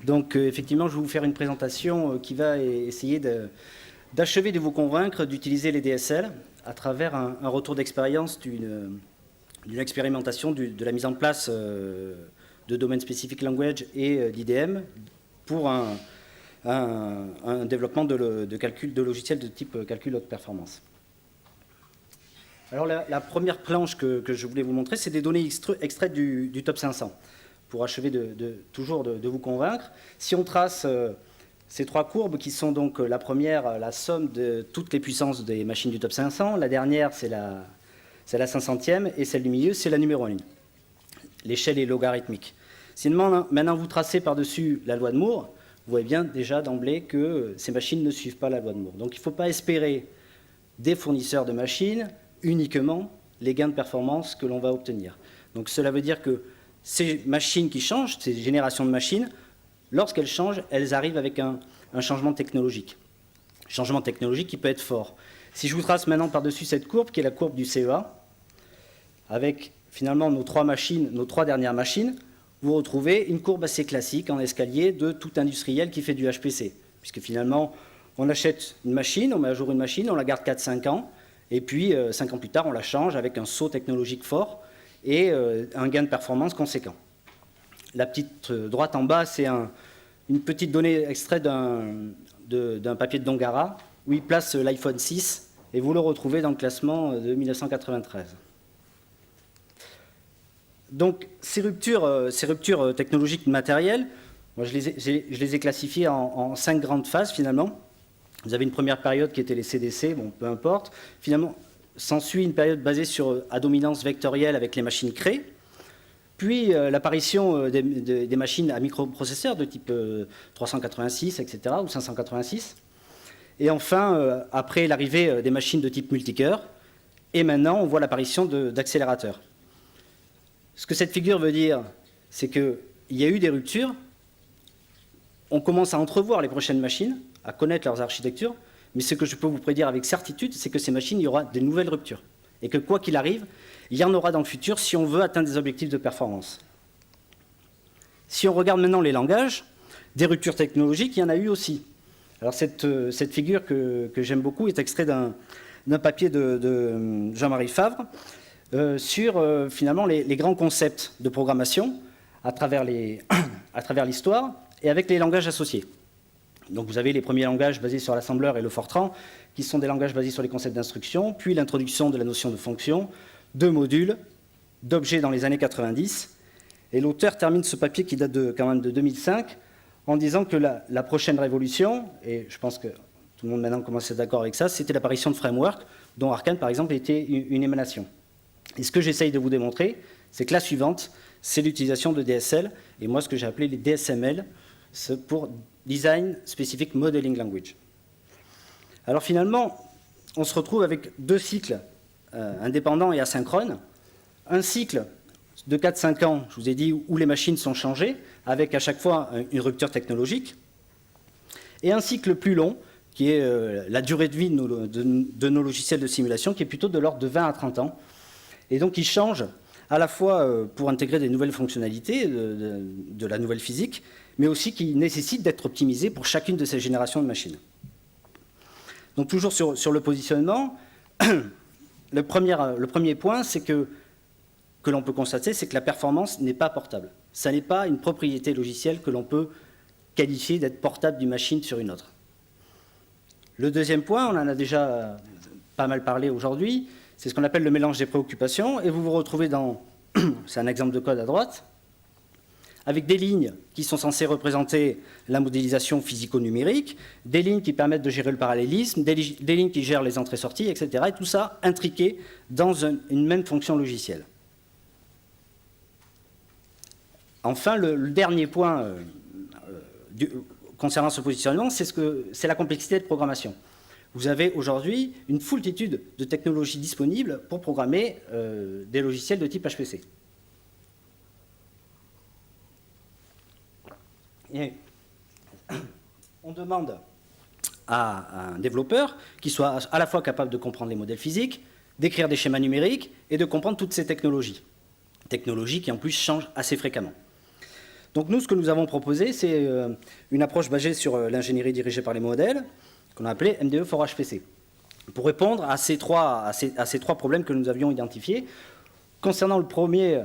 Donc effectivement, je vais vous faire une présentation qui va essayer d'achever de vous convaincre d'utiliser les DSL à travers un retour d'expérience d'une expérimentation de la mise en place de Domain Specific Language et d'IDM pour un développement de calcul de logiciels de type calcul haute performance. Alors la première planche que je voulais vous montrer, c'est des données extraites du top 500, pour achever toujours de vous convaincre. Si on trace ces trois courbes qui sont donc la première, la somme de toutes les puissances des machines du top 500, la dernière c'est la 500e et celle du milieu c'est la numéro 1. L'échelle est logarithmique. Si maintenant vous tracez par-dessus la loi de Moore, vous voyez bien déjà d'emblée que ces machines ne suivent pas la loi de Moore. Donc il ne faut pas espérer des fournisseurs de machines uniquement les gains de performance que l'on va obtenir. Donc cela veut dire que ces machines qui changent, ces générations de machines, lorsqu'elles changent, elles arrivent avec un changement technologique. Changement technologique qui peut être fort. Si je vous trace maintenant par-dessus cette courbe, qui est la courbe du CEA, avec finalement nos trois dernières machines, vous retrouvez une courbe assez classique en escalier de tout industriel qui fait du HPC. Puisque finalement, on achète une machine, on met à jour une machine, on la garde 4-5 ans, et puis 5 ans plus tard, on la change avec un saut technologique fort et un gain de performance conséquent. La petite droite en bas, c'est une petite donnée extraite d'un papier de Dongara, où il place l'iPhone 6, et vous le retrouvez dans le classement de 1993. Donc, ces ruptures technologiques matérielles, moi, je les ai classifiées en 5 grandes phases, finalement. Vous avez une première période qui était les CDC, bon, peu importe. Finalement, s'ensuit une période basée à dominance vectorielle avec les machines créées. Puis l'apparition des machines à microprocesseurs de type 386, etc., ou 586. Et enfin, après l'arrivée des machines de type multicœur. Et maintenant, on voit l'apparition d'accélérateurs. Ce que cette figure veut dire, c'est qu'il y a eu des ruptures. On commence à entrevoir les prochaines machines, à connaître leurs architectures, mais ce que je peux vous prédire avec certitude, c'est que ces machines, il y aura de nouvelles ruptures. Et que quoi qu'il arrive, il y en aura dans le futur si on veut atteindre des objectifs de performance. Si on regarde maintenant les langages, des ruptures technologiques, il y en a eu aussi. Alors cette figure que j'aime beaucoup est extraite d'un papier de Jean-Marie Favre sur finalement les grands concepts de programmation à travers l'histoire et avec les langages associés. Donc vous avez les premiers langages basés sur l'assembleur et le Fortran, qui sont des langages basés sur les concepts d'instruction, puis l'introduction de la notion de fonction, de modules, d'objets dans les années 90. Et l'auteur termine ce papier qui date quand même de 2005 en disant que la prochaine révolution, et je pense que tout le monde maintenant commence à être d'accord avec ça, c'était l'apparition de frameworks, dont Arkane par exemple était une émanation. Et ce que j'essaye de vous démontrer, c'est que la suivante, c'est l'utilisation de DSL, et moi ce que j'ai appelé les DSML, c'est pour Design Specific Modeling Language. Alors finalement, on se retrouve avec deux cycles indépendants et asynchrones. Un cycle de 4-5 ans, je vous ai dit, où les machines sont changées, avec à chaque fois une rupture technologique. Et un cycle plus long, qui est la durée de vie de nos logiciels de simulation, qui est plutôt de l'ordre de 20 à 30 ans. Et donc, il change à la fois pour intégrer des nouvelles fonctionnalités de la nouvelle physique, mais aussi qui nécessite d'être optimisé pour chacune de ces générations de machines. Donc, toujours sur le positionnement, le premier point, c'est que l'on peut constater, c'est que la performance n'est pas portable. Ça n'est pas une propriété logicielle que l'on peut qualifier d'être portable d'une machine sur une autre. Le deuxième point, on en a déjà pas mal parlé aujourd'hui, c'est ce qu'on appelle le mélange des préoccupations, et vous vous retrouvez dans, c'est un exemple de code à droite, avec des lignes qui sont censées représenter la modélisation physico-numérique, des lignes qui permettent de gérer le parallélisme, des lignes qui gèrent les entrées-sorties, etc. Et tout ça intriqué dans une même fonction logicielle. Enfin, le dernier point concernant ce positionnement, c'est la complexité de programmation. Vous avez aujourd'hui une foultitude de technologies disponibles pour programmer des logiciels de type HPC. Et on demande à un développeur qui soit à la fois capable de comprendre les modèles physiques, d'écrire des schémas numériques et de comprendre toutes ces technologies. Technologies qui en plus changent assez fréquemment. Donc nous, ce que nous avons proposé, c'est une approche basée sur l'ingénierie dirigée par les modèles, qu'on a appelé MDE for HPC, pour répondre à ces trois problèmes que nous avions identifiés. Concernant le premier,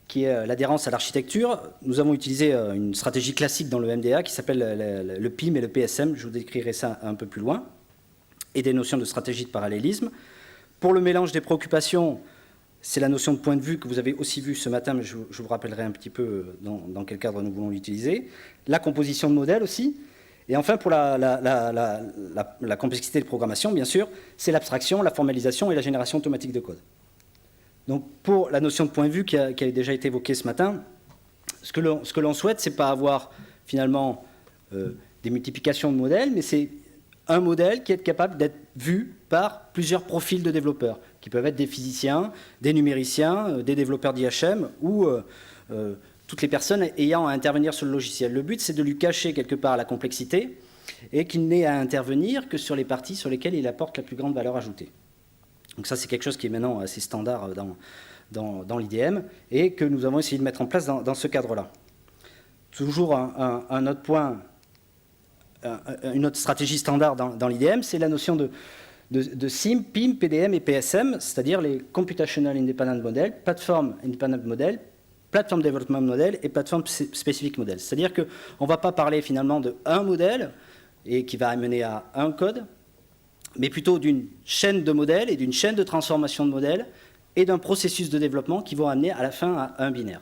qui est l'adhérence à l'architecture, nous avons utilisé une stratégie classique dans le MDA qui s'appelle le PIM et le PSM, je vous décrirai ça un peu plus loin, et des notions de stratégie de parallélisme. Pour le mélange des préoccupations, c'est la notion de point de vue que vous avez aussi vue ce matin, mais je vous rappellerai un petit peu dans quel cadre nous voulons l'utiliser. La composition de modèles aussi. Et enfin, pour la complexité de programmation, bien sûr, c'est l'abstraction, la formalisation et la génération automatique de code. Donc, pour la notion de point de vue qui a déjà été évoquée ce matin, ce que l'on souhaite, ce n'est pas avoir finalement des multiplications de modèles, mais c'est un modèle qui est capable d'être vu par plusieurs profils de développeurs, qui peuvent être des physiciens, des numériciens, des développeurs d'IHM ou toutes les personnes ayant à intervenir sur le logiciel. Le but, c'est de lui cacher quelque part la complexité et qu'il n'ait à intervenir que sur les parties sur lesquelles il apporte la plus grande valeur ajoutée. Donc ça, c'est quelque chose qui est maintenant assez standard dans l'IDM et que nous avons essayé de mettre en place dans ce cadre-là. Toujours un autre point, une autre stratégie standard dans l'IDM, c'est la notion de SIM, PIM, PDM et PSM, c'est-à-dire les Computational Independent Model, Platform Independent Model, Platform Development Model et Platform Specific Model. C'est-à-dire qu'on ne va pas parler finalement d'un modèle et qui va amener à un code, mais plutôt d'une chaîne de modèles et d'une chaîne de transformation de modèles et d'un processus de développement qui vont amener à la fin à un binaire.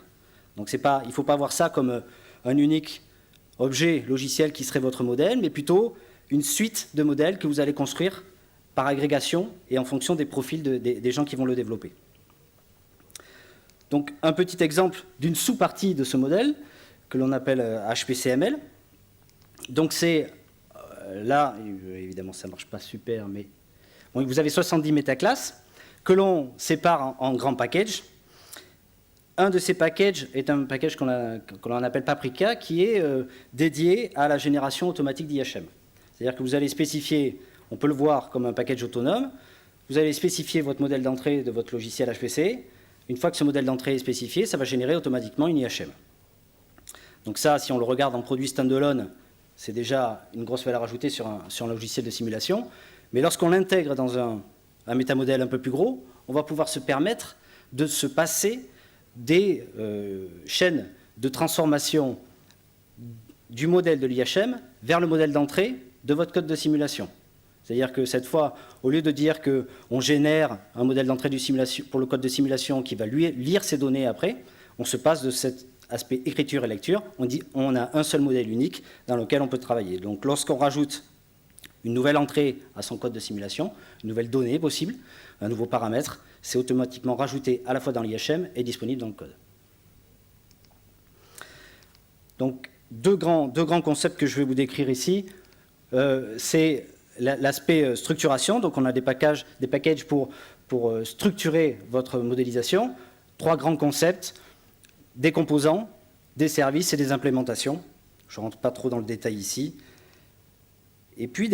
Donc il ne faut pas voir ça comme un unique objet logiciel qui serait votre modèle, mais plutôt une suite de modèles que vous allez construire par agrégation et en fonction des profils des gens qui vont le développer. Donc un petit exemple d'une sous-partie de ce modèle que l'on appelle HPCML. Donc c'est là, évidemment ça ne marche pas super, mais bon, vous avez 70 métaclasses que l'on sépare en grands packages. Un de ces packages est un package qu'on appelle Paprika, qui est dédié à la génération automatique d'IHM. C'est-à-dire que vous allez spécifier, on peut le voir comme un package autonome, vous allez spécifier votre modèle d'entrée de votre logiciel HPC. Une fois que ce modèle d'entrée est spécifié, ça va générer automatiquement une IHM. Donc ça, si on le regarde en produit standalone, c'est déjà une grosse valeur ajoutée sur un logiciel de simulation. Mais lorsqu'on l'intègre dans un métamodèle un peu plus gros, on va pouvoir se permettre de se passer des chaînes de transformation du modèle de l'IHM vers le modèle d'entrée de votre code de simulation. C'est-à-dire que cette fois, au lieu de dire qu'on génère un modèle d'entrée pour le code de simulation qui va lire ces données après, on se passe de cet aspect écriture et lecture. On dit on a un seul modèle unique dans lequel on peut travailler. Donc lorsqu'on rajoute une nouvelle entrée à son code de simulation, une nouvelle donnée possible, un nouveau paramètre, c'est automatiquement rajouté à la fois dans l'IHM et disponible dans le code. Donc deux grands concepts que je vais vous décrire ici, c'est l'aspect structuration. Donc on a des packages pour structurer votre modélisation. Trois grands concepts, des composants, des services et des implémentations. Je ne rentre pas trop dans le détail ici. Et puis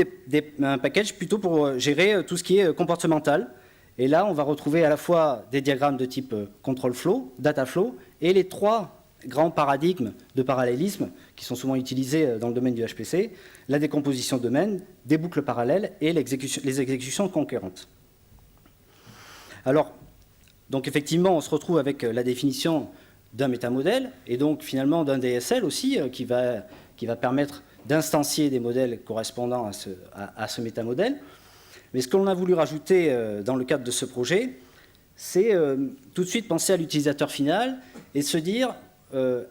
un package plutôt pour gérer tout ce qui est comportemental. Et là, on va retrouver à la fois des diagrammes de type control flow, data flow, et les trois grands paradigmes de parallélisme qui sont souvent utilisés dans le domaine du HPC, la décomposition de domaine, des boucles parallèles et les exécutions concurrentes. Alors, donc effectivement, on se retrouve avec la définition d'un métamodèle et donc finalement d'un DSL aussi qui va permettre d'instancier des modèles correspondant à ce métamodèle. Mais ce que l'on a voulu rajouter dans le cadre de ce projet, c'est tout de suite penser à l'utilisateur final et se dire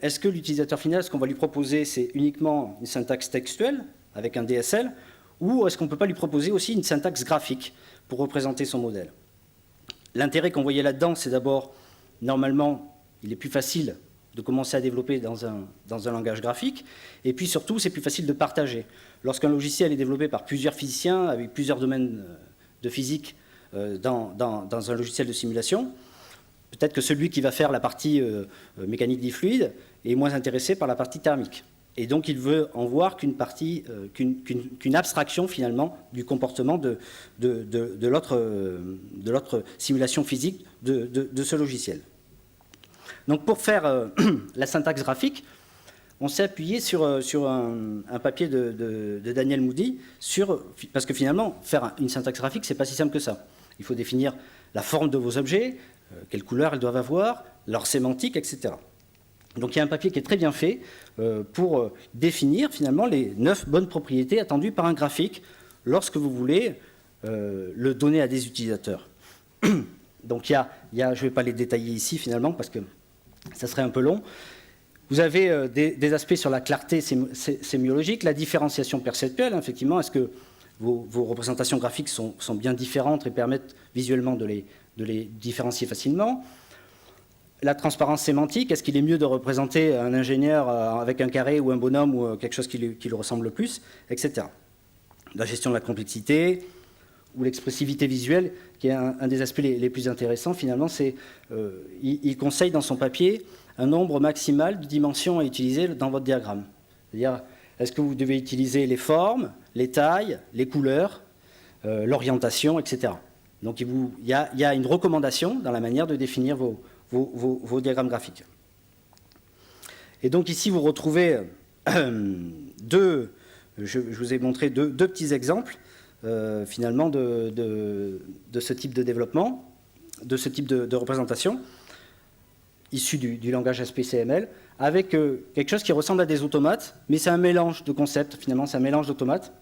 est-ce que l'utilisateur final, ce qu'on va lui proposer, c'est uniquement une syntaxe textuelle avec un DSL ou est-ce qu'on ne peut pas lui proposer aussi une syntaxe graphique pour représenter son modèle? L'intérêt qu'on voyait là-dedans, c'est d'abord, normalement, il est plus facile de commencer à développer dans un langage graphique. Et puis surtout, c'est plus facile de partager. Lorsqu'un logiciel est développé par plusieurs physiciens, avec plusieurs domaines de physique dans un logiciel de simulation, peut-être que celui qui va faire la partie mécanique des fluides est moins intéressé par la partie thermique. Et donc, il veut en voir qu'une abstraction, finalement, du comportement de l'autre simulation physique de ce logiciel. Donc pour faire la syntaxe graphique, on s'est appuyé sur un papier de Daniel Moody, parce que finalement, faire une syntaxe graphique, c'est pas si simple que ça. Il faut définir la forme de vos objets, quelles couleurs ils doivent avoir, leur sémantique, etc. Donc il y a un papier qui est très bien fait pour définir finalement les 9 bonnes propriétés attendues par un graphique lorsque vous voulez le donner à des utilisateurs. Donc je ne vais pas les détailler ici finalement parce que ça serait un peu long. Vous avez des aspects sur la clarté sémiologique, la différenciation perceptuelle, effectivement, est-ce que vos représentations graphiques sont bien différentes et permettent visuellement de les différencier facilement. La transparence sémantique, est-ce qu'il est mieux de représenter un ingénieur avec un carré ou un bonhomme ou quelque chose qui lui ressemble le plus, etc. La gestion de la complexité ou l'expressivité visuelle, qui est un des aspects les plus intéressants finalement, c'est il conseille dans son papier un nombre maximal de dimensions à utiliser dans votre diagramme. C'est-à-dire, est-ce que vous devez utiliser les formes, les tailles, les couleurs, l'orientation, etc. Donc il y a une recommandation dans la manière de définir vos diagrammes graphiques. Et donc ici, vous retrouvez je vous ai montré deux petits exemples, finalement, de ce type de développement, de ce type de représentation, issu du langage SPCML, avec quelque chose qui ressemble à des automates, mais c'est un mélange de concepts, finalement, c'est un mélange d'automates,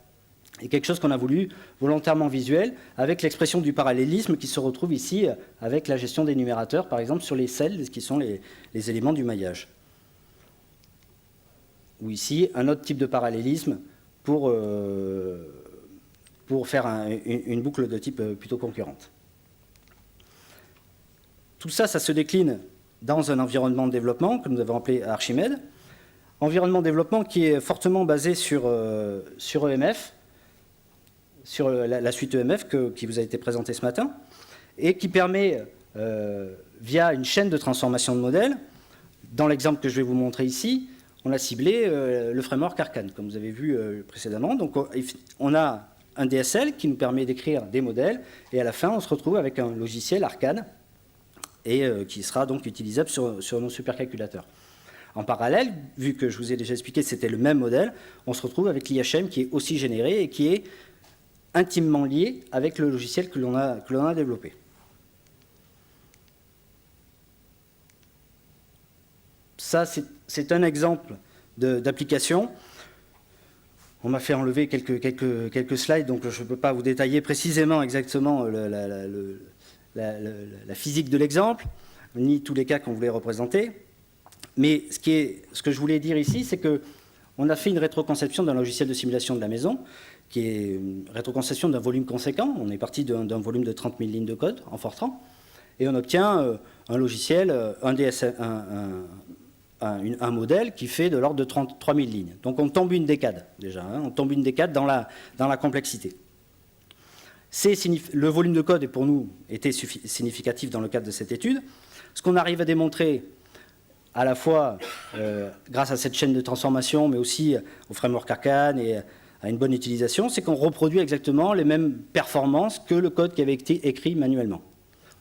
et quelque chose qu'on a voulu volontairement visuel, avec l'expression du parallélisme qui se retrouve ici avec la gestion des numérateurs, par exemple, sur les cells, qui sont les éléments du maillage. Ou ici, un autre type de parallélisme pour faire une boucle de type plutôt concurrente. Tout ça, ça se décline dans un environnement de développement que nous avons appelé Archimède. Environnement de développement qui est fortement basé sur EMF, sur la suite EMF qui vous a été présentée ce matin, et qui permet, via une chaîne de transformation de modèles, dans l'exemple que je vais vous montrer ici, on a ciblé le framework Arcane, comme vous avez vu précédemment. Donc on a un DSL qui nous permet d'écrire des modèles, et à la fin, on se retrouve avec un logiciel Arcane, et qui sera donc utilisable sur nos supercalculateurs. En parallèle, vu que je vous ai déjà expliqué que c'était le même modèle, on se retrouve avec l'IHM qui est aussi généré et qui est intimement lié avec le logiciel que l'on a développé. Ça, c'est un exemple d'application. On m'a fait enlever quelques slides, donc je ne peux pas vous détailler précisément exactement la physique de l'exemple, ni tous les cas qu'on voulait représenter. Mais ce que je voulais dire ici, c'est qu'on a fait une rétroconception d'un logiciel de simulation de la maison, qui est une rétroconception d'un volume conséquent. On est parti d'un volume de 30 000 lignes de code en Fortran, et on obtient un logiciel, un modèle qui fait de l'ordre de 33 000 lignes. Donc on tombe une décade déjà, on tombe une décade dans la complexité. Le volume de code, pour nous, était significatif dans le cadre de cette étude. Ce qu'on arrive à démontrer, à la fois grâce à cette chaîne de transformation, mais aussi au framework Arcane et à une bonne utilisation, c'est qu'on reproduit exactement les mêmes performances que le code qui avait été écrit manuellement.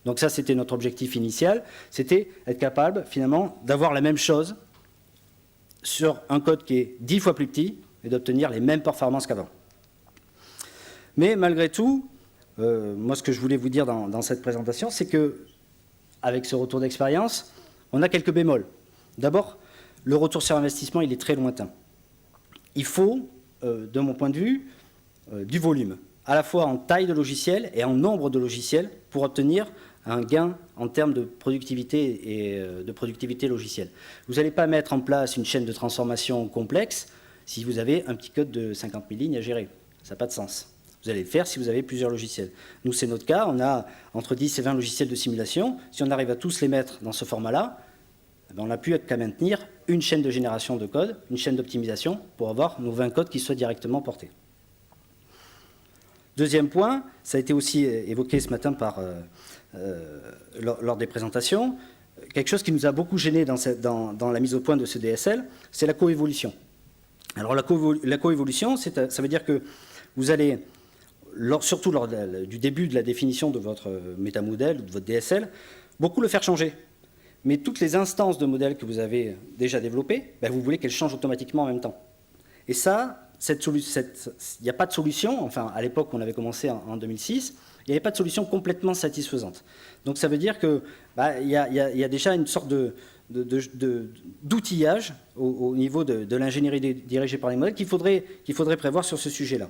Donc ça, c'était notre objectif initial, c'était être capable, finalement, d'avoir la même chose sur un code qui est 10 fois plus petit et d'obtenir les mêmes performances qu'avant. Mais malgré tout, moi, ce que je voulais vous dire dans cette présentation, c'est qu'avec ce retour d'expérience, on a quelques bémols. D'abord, le retour sur investissement, il est très lointain. Il faut, de mon point de vue, du volume, à la fois en taille de logiciel et en nombre de logiciels pour obtenir un gain en termes de productivité et de productivité logicielle. Vous n'allez pas mettre en place une chaîne de transformation complexe si vous avez un petit code de 50 000 lignes à gérer. Ça n'a pas de sens. Vous allez le faire si vous avez plusieurs logiciels. Nous, c'est notre cas. On a entre 10 et 20 logiciels de simulation. Si on arrive à tous les mettre dans ce format-là, on n'a plus qu'à maintenir une chaîne de génération de code, une chaîne d'optimisation pour avoir nos 20 codes qui soient directement portés. Deuxième point, ça a été aussi évoqué ce matin lors des présentations, quelque chose qui nous a beaucoup gêné dans la mise au point de ce DSL, c'est la coévolution. Alors la coévolution, ça veut dire que vous allez, surtout lors du début de la définition de votre métamodèle, de votre DSL, beaucoup le faire changer. mais toutes les instances de modèles que vous avez déjà développées, ben, vous voulez qu'elles changent automatiquement en même temps. Et ça, il n'y a pas de solution, enfin à l'époque on avait commencé en 2006, il n'y avait pas de solution complètement satisfaisante. Donc ça veut dire qu'il y a déjà une sorte d'outillage au niveau de l'ingénierie dirigée par les modèles qu'il faudrait prévoir sur ce sujet-là.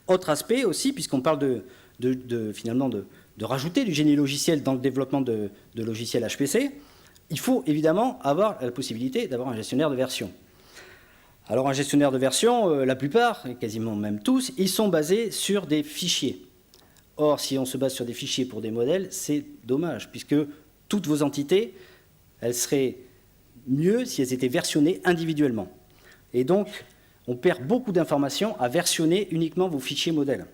Autre aspect aussi, puisqu'on parle finalement de rajouter du génie logiciel dans le développement de logiciels HPC, il faut évidemment avoir la possibilité d'avoir un gestionnaire de version. Alors un gestionnaire de version, la plupart, et quasiment même tous, ils sont basés sur des fichiers. Or, si on se base sur des fichiers pour des modèles, c'est dommage, puisque toutes vos entités, elles seraient mieux si elles étaient versionnées individuellement. Et donc, on perd beaucoup d'informations à versionner uniquement vos fichiers modèles.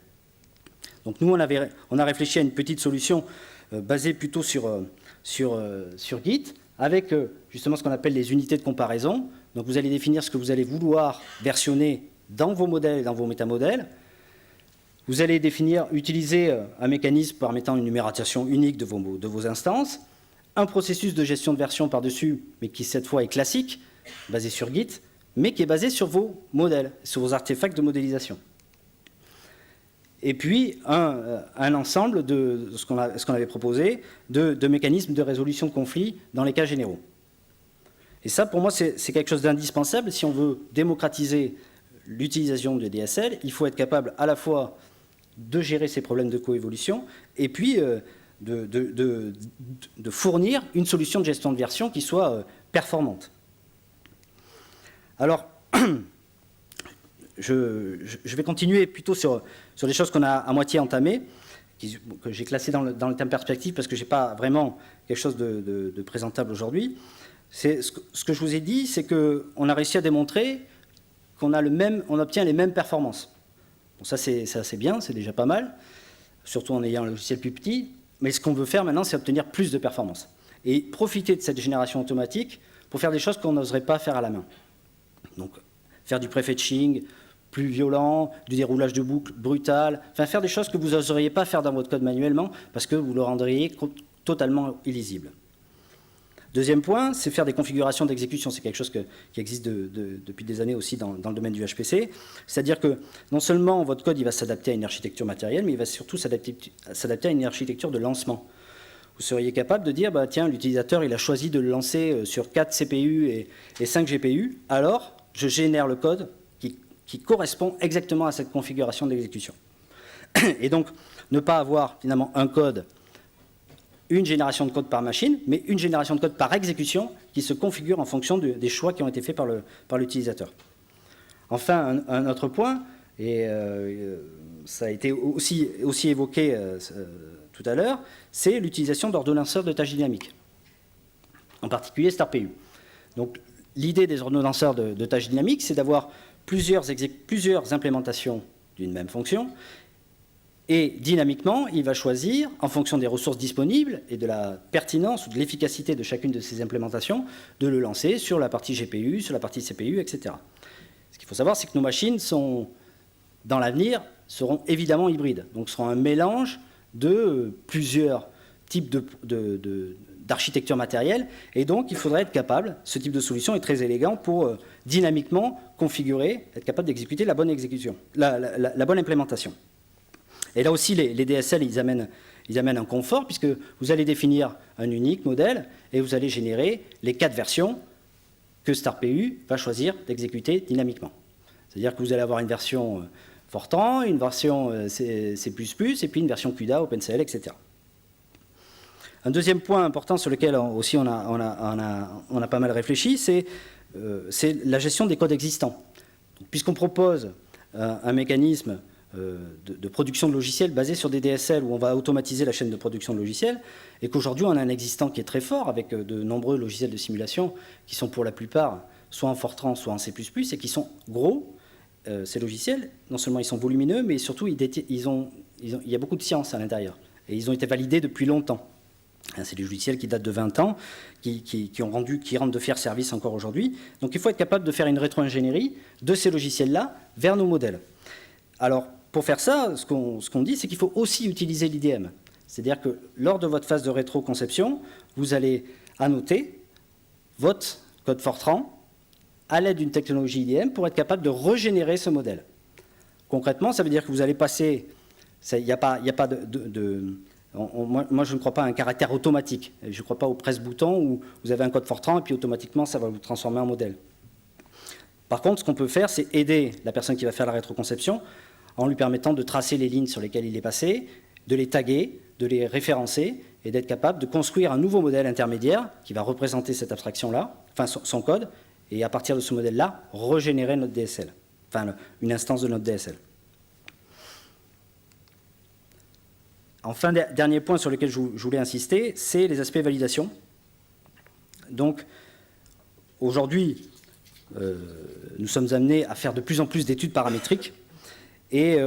Donc nous, on a réfléchi à une petite solution basée plutôt sur Git, avec justement ce qu'on appelle les unités de comparaison. Donc vous allez définir ce que vous allez vouloir versionner dans vos modèles et dans vos métamodèles. Vous allez utiliser un mécanisme permettant une numérotation unique de vos instances, un processus de gestion de version par-dessus, mais qui cette fois est classique, basé sur Git, mais qui est basé sur vos modèles, sur vos artefacts de modélisation. Et puis un ensemble de ce qu'on avait proposé, de mécanismes de résolution de conflits dans les cas généraux. Et ça, pour moi, c'est quelque chose d'indispensable. Si on veut démocratiser l'utilisation de DSL, il faut être capable à la fois de gérer ces problèmes de coévolution et puis de fournir une solution de gestion de version qui soit performante. Alors, je vais continuer plutôt sur des choses qu'on a à moitié entamées, que j'ai classées dans le thème perspective parce que je n'ai pas vraiment quelque chose de présentable aujourd'hui. Ce que je vous ai dit, c'est qu'on a réussi à démontrer qu'on obtient les mêmes performances. Bon, ça, c'est assez bien, c'est déjà pas mal, surtout en ayant un logiciel plus petit. Mais ce qu'on veut faire maintenant, c'est obtenir plus de performances. Et profiter de cette génération automatique pour faire des choses qu'on n'oserait pas faire à la main. Donc, faire du prefetching plus violent, du déroulage de boucle brutal, enfin faire des choses que vous n'oseriez pas faire dans votre code manuellement parce que vous le rendriez totalement illisible. Deuxième point, c'est faire des configurations d'exécution. C'est quelque chose qui existe depuis des années aussi dans le domaine du HPC. C'est-à-dire que non seulement votre code il va s'adapter à une architecture matérielle, mais il va surtout s'adapter à une architecture de lancement. Vous seriez capable de dire, tiens, l'utilisateur il a choisi de le lancer sur 4 CPU et 5 GPU, alors je génère le code qui correspond exactement à cette configuration d'exécution. Et donc, ne pas avoir finalement un code, une génération de code par machine, mais une génération de code par exécution qui se configure en fonction des choix qui ont été faits par l'utilisateur. Enfin, un autre point, et ça a été aussi évoqué tout à l'heure, c'est l'utilisation d'ordonnanceurs de tâches dynamiques, en particulier StarPU. Donc, l'idée des ordonnanceurs de tâches dynamiques, c'est d'avoir plusieurs implémentations d'une même fonction, et dynamiquement, il va choisir, en fonction des ressources disponibles et de la pertinence ou de l'efficacité de chacune de ces implémentations, de le lancer sur la partie GPU, sur la partie CPU, etc. Ce qu'il faut savoir, c'est que nos machines, dans l'avenir, seront évidemment hybrides. Donc, seront un mélange de plusieurs types d'architecture matérielle. Et donc, il faudrait être capable, ce type de solution est très élégant pour dynamiquement configurer, être capable d'exécuter la bonne exécution, la bonne implémentation. Et là aussi, les DSL, ils amènent un confort, puisque vous allez définir un unique modèle et vous allez générer les 4 versions que StarPU va choisir d'exécuter dynamiquement. C'est-à-dire que vous allez avoir une version Fortran, une version C++, et puis une version CUDA, OpenCL, etc. Un deuxième point important sur lequel aussi on a pas mal réfléchi, c'est la gestion des codes existants. Puisqu'on propose un mécanisme de production de logiciels basé sur des DSL où on va automatiser la chaîne de production de logiciels et qu'aujourd'hui on a un existant qui est très fort avec de nombreux logiciels de simulation qui sont pour la plupart soit en Fortran, soit en C++ et qui sont gros, ces logiciels. Non seulement ils sont volumineux, mais surtout il y a beaucoup de science à l'intérieur et ils ont été validés depuis longtemps. C'est des logiciels qui datent de 20 ans, qui rendent de fiers services encore aujourd'hui. Donc il faut être capable de faire une rétro-ingénierie de ces logiciels-là vers nos modèles. Alors, pour faire ça, ce qu'on dit, c'est qu'il faut aussi utiliser l'IDM. C'est-à-dire que lors de votre phase de rétroconception, vous allez annoter votre code Fortran à l'aide d'une technologie IDM pour être capable de régénérer ce modèle. Concrètement, ça veut dire que vous allez passer... Il n'y a pas moi, je ne crois pas à un caractère automatique. Je ne crois pas au presse-bouton où vous avez un code Fortran et puis automatiquement, ça va vous transformer en modèle. Par contre, ce qu'on peut faire, c'est aider la personne qui va faire la rétroconception en lui permettant de tracer les lignes sur lesquelles il est passé, de les taguer, de les référencer et d'être capable de construire un nouveau modèle intermédiaire qui va représenter cette abstraction-là, enfin son code, et à partir de ce modèle-là, régénérer notre DSL, enfin une instance de notre DSL. Enfin, dernier point sur lequel je voulais insister, c'est les aspects validation. Donc, aujourd'hui, nous sommes amenés à faire de plus en plus d'études paramétriques. Et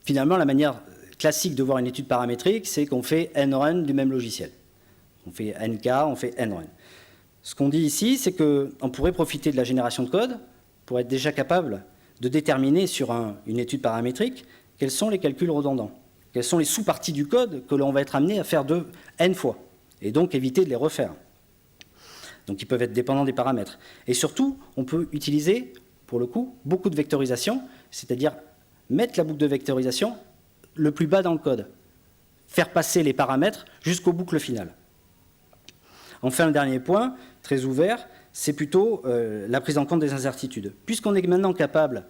finalement, la manière classique de voir une étude paramétrique, c'est qu'on fait n-run du même logiciel. On fait nk, on fait n-run. Ce qu'on dit ici, c'est qu'on pourrait profiter de la génération de code pour être déjà capable de déterminer sur une étude paramétrique quels sont les calculs redondants. Quelles sont les sous-parties du code que l'on va être amené à faire de n fois, et donc éviter de les refaire. Donc ils peuvent être dépendants des paramètres. Et surtout, on peut utiliser, pour le coup, beaucoup de vectorisation, c'est-à-dire mettre la boucle de vectorisation le plus bas dans le code, faire passer les paramètres jusqu'aux boucles finales. Enfin, le dernier point, très ouvert, c'est plutôt la prise en compte des incertitudes. Puisqu'on est maintenant capable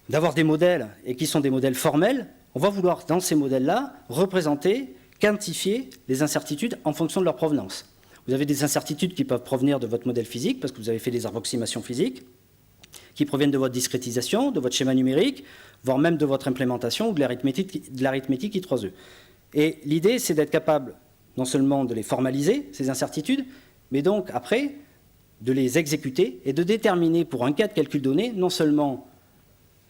d'avoir des modèles, et qui sont des modèles formels, on va vouloir, dans ces modèles-là, représenter, quantifier les incertitudes en fonction de leur provenance. Vous avez des incertitudes qui peuvent provenir de votre modèle physique, parce que vous avez fait des approximations physiques, qui proviennent de votre discrétisation, de votre schéma numérique, voire même de votre implémentation ou de l'arithmétique I3E. Et l'idée, c'est d'être capable non seulement de les formaliser, ces incertitudes, mais donc, après, de les exécuter et de déterminer, pour un cas de calcul donné, non seulement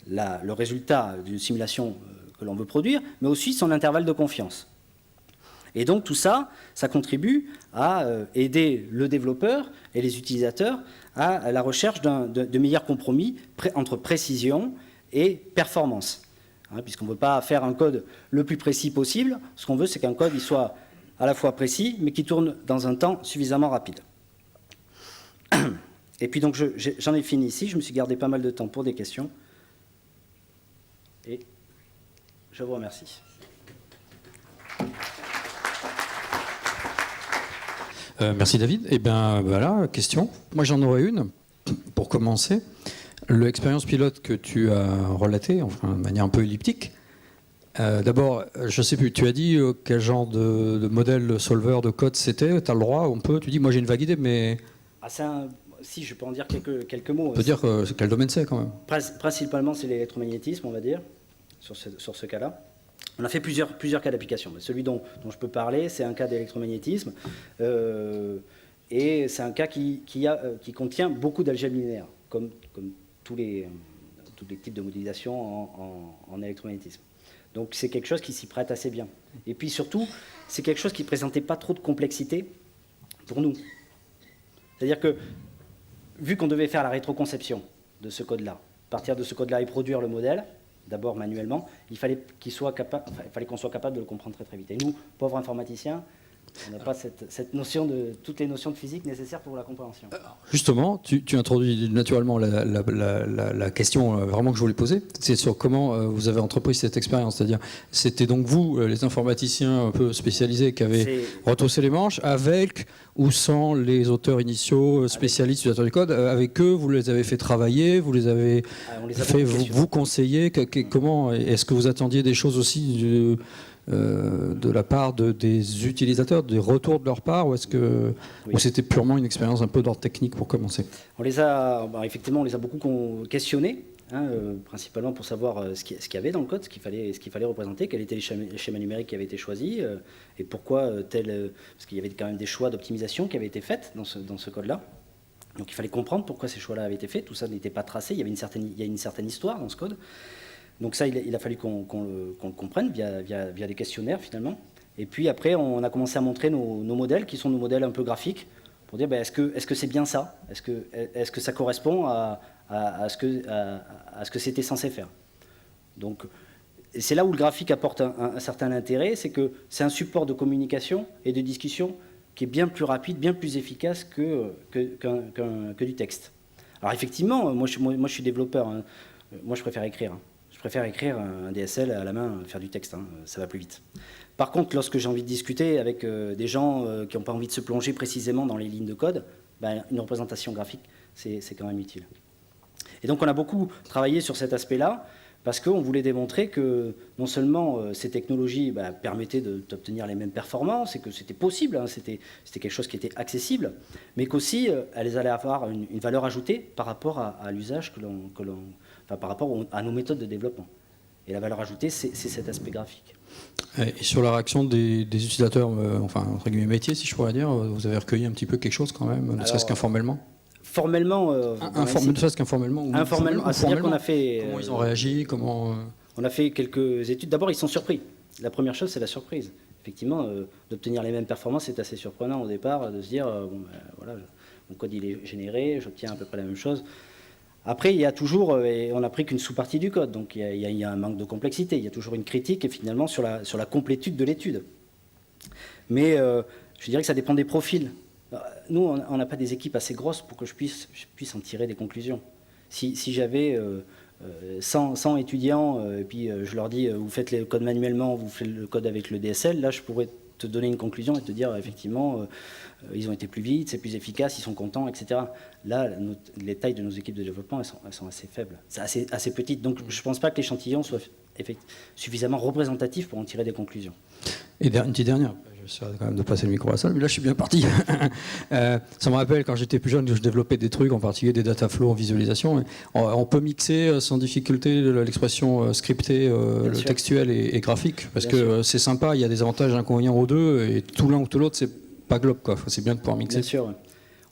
le résultat d'une simulation que l'on veut produire, mais aussi son intervalle de confiance. Et donc tout ça, ça contribue à aider le développeur et les utilisateurs à la recherche de meilleurs compromis entre précision et performance. Puisqu'on ne veut pas faire un code le plus précis possible, ce qu'on veut, c'est qu'un code il soit à la fois précis, mais qui tourne dans un temps suffisamment rapide. Et puis donc j'en ai fini ici, je me suis gardé pas mal de temps pour des questions. Et je vous remercie. Merci David. Eh bien voilà, question. Moi j'en aurais une, pour commencer. L'expérience pilote que tu as relatée, enfin de manière un peu elliptique, d'abord, je ne sais plus, tu as dit quel genre de modèle solver de code c'était, tu as le droit, on peut, tu dis, moi j'ai une vague idée, mais... Si, je peux en dire quelques mots. On peut dire quel domaine c'est quand même. Principalement, c'est l'électromagnétisme, on va dire, sur ce cas-là. On a fait plusieurs cas d'application. Celui dont je peux parler, c'est un cas d'électromagnétisme. Et c'est un cas qui contient beaucoup d'algèbres linéaires, comme tous les types de modélisation en électromagnétisme. Donc c'est quelque chose qui s'y prête assez bien. Et puis surtout, c'est quelque chose qui ne présentait pas trop de complexité pour nous. C'est-à-dire que, vu qu'on devait faire la rétroconception de ce code-là, partir de ce code-là et produire le modèle, d'abord manuellement, il fallait qu'on soit capable de le comprendre très très vite. Et nous, pauvres informaticiens, on n'a pas toutes les notions de physique nécessaires pour la compréhension. Justement, tu introduis naturellement la question vraiment que je voulais poser, c'est sur comment vous avez entrepris cette expérience. C'est-à-dire, c'était donc vous, les informaticiens un peu spécialisés, qui avez retroussé les manches, avec ou sans les auteurs initiaux, spécialistes, utilisateurs du code. Avec eux, vous les avez fait travailler, vous les avez fait vous conseiller. Comment est-ce que vous attendiez des choses aussi de la part des utilisateurs, des retours de leur part, ou est-ce que ou c'était purement une expérience un peu d'ordre technique pour commencer? Effectivement, on les a beaucoup questionnés, principalement pour savoir ce qu'il y avait dans le code, ce qu'il fallait représenter, quels étaient les schémas numériques qui avaient été choisis, et pourquoi parce qu'il y avait quand même des choix d'optimisation qui avaient été faits dans ce code-là. Donc il fallait comprendre pourquoi ces choix-là avaient été faits, tout ça n'était pas tracé, il y a une certaine histoire dans ce code. Donc ça, il a fallu qu'on le comprenne via des questionnaires finalement. Et puis après, on a commencé à montrer nos modèles, qui sont nos modèles un peu graphiques, pour dire est-ce que c'est bien ça? Est-ce que ça correspond à ce que c'était censé faire? Donc c'est là où le graphique apporte un certain intérêt, c'est que c'est un support de communication et de discussion qui est bien plus rapide, bien plus efficace que du texte. Alors effectivement, moi je suis développeur, hein. Moi je préfère écrire. Hein. Je préfère écrire un DSL à la main, faire du texte, hein. Ça va plus vite. Par contre, lorsque j'ai envie de discuter avec des gens qui n'ont pas envie de se plonger précisément dans les lignes de code, ben, une représentation graphique, c'est quand même utile. Et donc on a beaucoup travaillé sur cet aspect-là, parce qu'on voulait démontrer que non seulement ces technologies permettaient d'obtenir les mêmes performances, et que c'était possible, hein, c'était quelque chose qui était accessible, mais qu'aussi elles allaient avoir une valeur ajoutée par rapport à l'usage enfin, par rapport à nos méthodes de développement. Et la valeur ajoutée, c'est cet aspect graphique. Et sur la réaction des utilisateurs, enfin, entre guillemets, métiers, si je pourrais dire, vous avez recueilli un petit peu quelque chose quand même, ne serait-ce qu'informellement? Formellement, ne serait-ce qu'informellement. Informellement, c'est-à-dire qu'on a fait... Comment ils ont réagi, comment... On a fait quelques études. D'abord, ils sont surpris. La première chose, c'est la surprise. Effectivement, d'obtenir les mêmes performances, c'est assez surprenant au départ, de se dire, voilà, mon code il est généré, j'obtiens à peu près la même chose. Après, il y a toujours, et on n'a pris qu'une sous-partie du code, donc il y a un manque de complexité, il y a toujours une critique, et finalement, sur la complétude de l'étude. Mais je dirais que ça dépend des profils. Nous, on n'a pas des équipes assez grosses pour que je puisse en tirer des conclusions. Si j'avais 100 étudiants, et puis je leur dis, vous faites le code manuellement, vous faites le code avec le DSL, là, je pourrais te donner une conclusion et te dire, effectivement, ils ont été plus vite, c'est plus efficace, ils sont contents, etc. Là, les tailles de nos équipes de développement, elles sont assez faibles, c'est assez petites. Donc, je ne pense pas que l'échantillon soit suffisamment représentatif pour en tirer des conclusions. Et une petite dernière, j'essaierai quand même de passer le micro à la salle, mais là je suis bien parti. Ça me rappelle quand j'étais plus jeune que je développais des trucs, en particulier des data flows en visualisation. On peut mixer sans difficulté l'expression scriptée, le textuel et graphique, parce que c'est sympa, il y a des avantages et inconvénients aux deux, et tout l'un ou tout l'autre, c'est pas globe, quoi. C'est bien de pouvoir mixer. Bien sûr,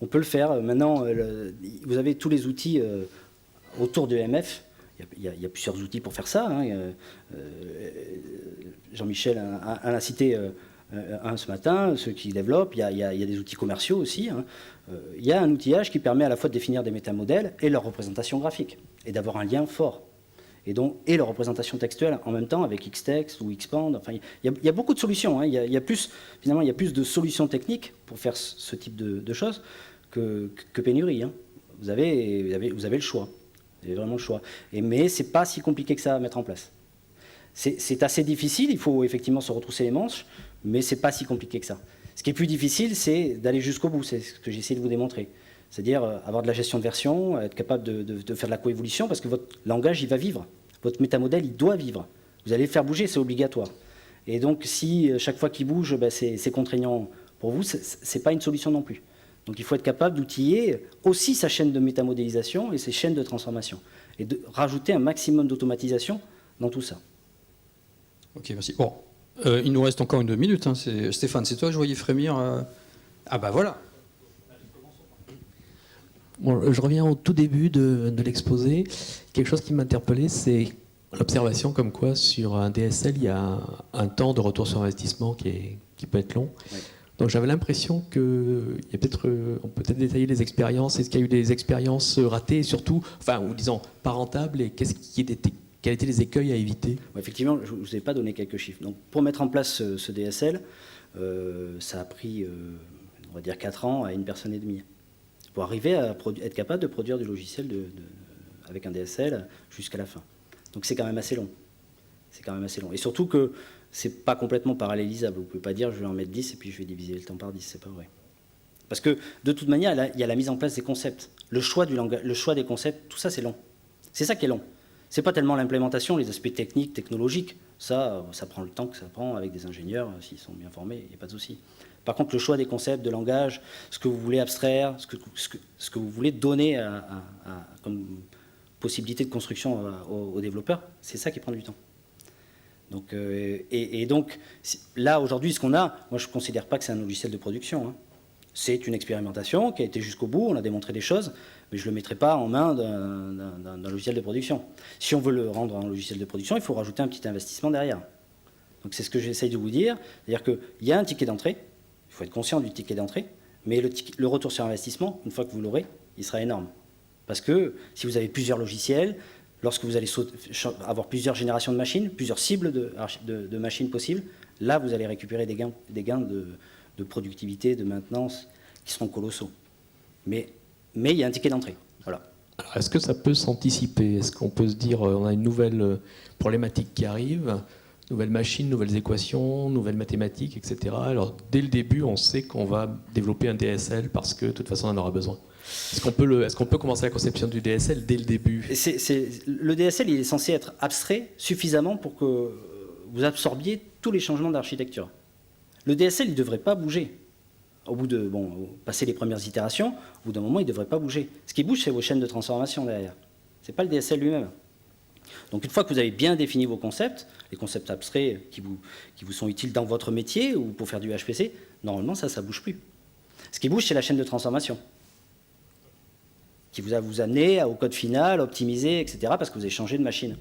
on peut le faire. Maintenant, vous avez tous les outils autour de MF. Il y a plusieurs outils pour faire ça. Hein. Jean-Michel en a cité un ce matin, ceux qui développent. Il y a des outils commerciaux aussi. Hein. Il y a un outillage qui permet à la fois de définir des métamodèles et leur représentation graphique, et d'avoir un lien fort. Et leur représentation textuelle en même temps avec Xtext ou Xpand. Enfin, il y a beaucoup de solutions. Hein. Finalement, il y a plus de solutions techniques pour faire ce type de choses que pénurie. Hein. Vous avez le choix. Vous avez vraiment le choix. Mais ce n'est pas si compliqué que ça à mettre en place. C'est assez difficile, il faut effectivement se retrousser les manches, mais ce n'est pas si compliqué que ça. Ce qui est plus difficile, c'est d'aller jusqu'au bout, c'est ce que j'ai essayé de vous démontrer. C'est-à-dire avoir de la gestion de version, être capable de faire de la coévolution, parce que votre langage, il va vivre. Votre métamodèle, il doit vivre. Vous allez le faire bouger, c'est obligatoire. Et donc, si chaque fois qu'il bouge, c'est contraignant pour vous, ce n'est pas une solution non plus. Donc il faut être capable d'outiller aussi sa chaîne de métamodélisation et ses chaînes de transformation. Et de rajouter un maximum d'automatisation dans tout ça. Ok, merci. Bon, il nous reste encore 2 minutes. Hein. Stéphane, c'est toi que je voyais frémir. Ah bah voilà. Bon, je reviens au tout début de l'exposé. Quelque chose qui m'interpellait, c'est l'observation comme quoi sur un DSL, il y a un temps de retour sur investissement qui peut être long. Oui. Donc j'avais l'impression qu'on peut peut-être détailler les expériences. Est-ce qu'il y a eu des expériences ratées, et surtout, ou disons pas rentables, et quels étaient les écueils à éviter? Effectivement, je ne vous ai pas donné quelques chiffres. Donc pour mettre en place ce DSL, ça a pris, on va dire 4 ans à 1 personne et demie. Pour arriver à être capable de produire du logiciel avec un DSL jusqu'à la fin. Donc c'est quand même assez long. C'est quand même assez long. Et surtout que c'est pas complètement parallélisable. Vous ne pouvez pas dire je vais en mettre 10 et puis je vais diviser le temps par 10. C'est pas vrai. Parce que de toute manière, il y a la mise en place des concepts. Le choix du langage, le choix des concepts, tout ça c'est long. C'est ça qui est long. C'est pas tellement l'implémentation, les aspects techniques, technologiques. Ça prend le temps que ça prend avec des ingénieurs. S'ils sont bien formés, il n'y a pas de souci. Par contre, le choix des concepts, de langage, ce que vous voulez abstraire, ce que vous voulez donner comme possibilité de construction aux développeurs, c'est ça qui prend du temps. Donc, donc, là, aujourd'hui, ce qu'on a, moi, je ne considère pas que c'est un logiciel de production. Hein. C'est une expérimentation qui a été jusqu'au bout, on a démontré des choses, mais je ne le mettrai pas en main d'un logiciel de production. Si on veut le rendre un logiciel de production, il faut rajouter un petit investissement derrière. Donc, c'est ce que j'essaye de vous dire. C'est-à-dire qu'il y a un ticket d'entrée, il faut être conscient du ticket d'entrée, mais le retour sur investissement, une fois que vous l'aurez, il sera énorme. Parce que si vous avez plusieurs logiciels, lorsque vous allez avoir plusieurs générations de machines, plusieurs cibles de machines possibles, là, vous allez récupérer des gains de productivité, de maintenance, qui seront colossaux. Mais il y a un ticket d'entrée. Voilà. Alors, est-ce que ça peut s'anticiper? Est-ce qu'on peut se dire, on a une nouvelle problématique qui arrive, nouvelles machines, nouvelles équations, nouvelles mathématiques, etc. Alors, dès le début, on sait qu'on va développer un DSL parce que, de toute façon, on en aura besoin. Est-ce qu'on peut commencer la conception du DSL dès le début? Le DSL, il est censé être abstrait suffisamment pour que vous absorbiez tous les changements d'architecture. Le DSL, il ne devrait pas bouger. Au bout de, passer les premières itérations, au bout d'un moment, il ne devrait pas bouger. Ce qui bouge, c'est vos chaînes de transformation derrière. Ce n'est pas le DSL lui-même. Donc une fois que vous avez bien défini vos concepts, les concepts abstraits qui vous sont utiles dans votre métier ou pour faire du HPC, normalement, ça ne bouge plus. Ce qui bouge, c'est la chaîne de transformation, qui vous a amené au code final, optimisé, etc., parce que vous avez changé de machine.